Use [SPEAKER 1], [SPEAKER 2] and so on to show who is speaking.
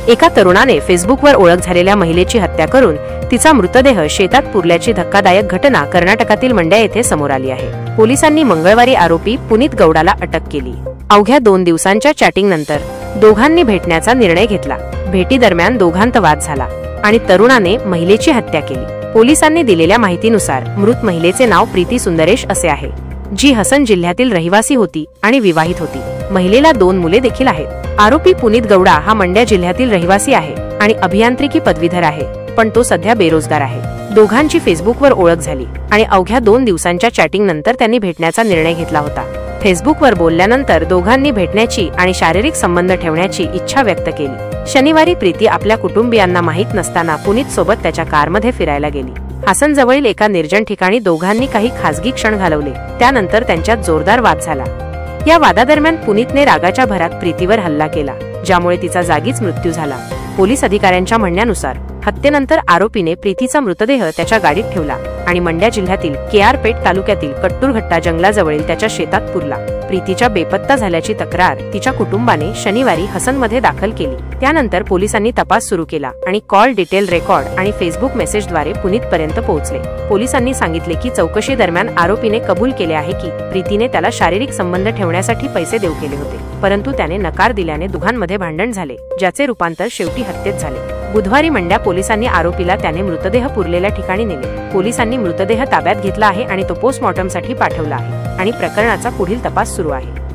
[SPEAKER 1] एका तरुणाने फेसबुकवर ओळख झालेल्या महिलेची हत्या करून तिचा मृतदेह शेतात पुरल्याची धक्कादायक घटना कर्नाटकातील मंड्या येथे समोर आली आहे। पोलिसांनी मंगळवारी आरोपी पुनीत गौडाला अटक केली। अवघ्या 2 दिवसांच्या चॅटिंग नंतर दोघांनी भेटण्याचा निर्णय घेतला। भेटीदरम्यान दोघांत वाद झाला आणि तरुणाने महिलेची हत्या केली। पोलिसांनी दिलेल्या माहितीनुसार मृत महिलेचे नाव प्रीती सुंदरेश असे आहे, जी हसन जिल्ह्यातील रहिवासी होती आणि विवाहित होती। महिलेला 2 मुले देखील आहेत। आरोपी पुनीत गौडा हा मंड्या जिल्ह्यातील रहिवासी आहे आणि अभियांत्रिकी पदवीधर आहे, पण तो सध्या बेरोजगार आहे। दोघांची फेसबुकवर ओळख झाली आणि अवघ्या 2 दिवसांच्या चॅटिंग नंतर त्यांनी भेटण्याचा निर्णय घेतला होता। फेसबुकवर बोलल्यानंतर दोघांनी भेटण्याची आणि शारीरिक संबंध ठेवण्याची इच्छा व्यक्त केली। शनिवारी प्रीती आपल्या कुटुंबियांना माहीत नसताना पुनीत सोबत त्याच्या कारमध्ये फिरायला गेली। हसन जवळील एका निर्जन ठिकाणी दोघांनी काही खासगी क्षण घालवले। त्यानंतर त्यांच्यात जोरदार वाद झाला। या वादादरम्यान पुनीतने रागाच्या भरात प्रीतीवर हल्ला केला, ज्यामुळे तिचा जागीच मृत्यू झाला। पोलीस अधिकाऱ्यांच्या म्हणण्यानुसार हत्येनंतर आरोपीने प्रीतीचा मृतदेह त्याच्या गाडीत ठेवला आणि मंड्या जिल्ह्यातील केआरपेट तालुक्यातील कट्टूरघट्टा जंगलाजवळील त्याच्या शेतात पुरला। प्रीतीच्या बेपत्ता झाल्याची तक्रार तिच्या कुटुंबाने शनिवारी हसनमध्ये दाखल केली। त्यानंतर पोलिसांनी तपास सुरू केला आणि कॉल डिटेल रेकॉर्ड आणि फेसबुक मेसेजद्वारे पुनीतपर्यंत पोहोचले। पोलिसांनी सांगितले की चौकशी दरम्यान आरोपीने कबूल केले आहे की प्रीतीने त्याला शारीरिक संबंध ठेवण्यासाठी पैसे देऊ केले होते, परंतु त्याने नकार दिल्याने दोघांमध्ये भांडण झाले, ज्याचे रूपांतर शेवटी हत्येत झाले। बुधवारी मंड्या पोलिसांनी आरोपीला त्याने मृतदेह पुरलेल्या ठिकाणी नेले। पोलिसांनी मृतदेह ताब्यात घेतला आहे आणि तो पोस्टमॉर्टमसाठी पाठवला आहे आणि प्रकरणाचा पुढील तपास सुरू आहे।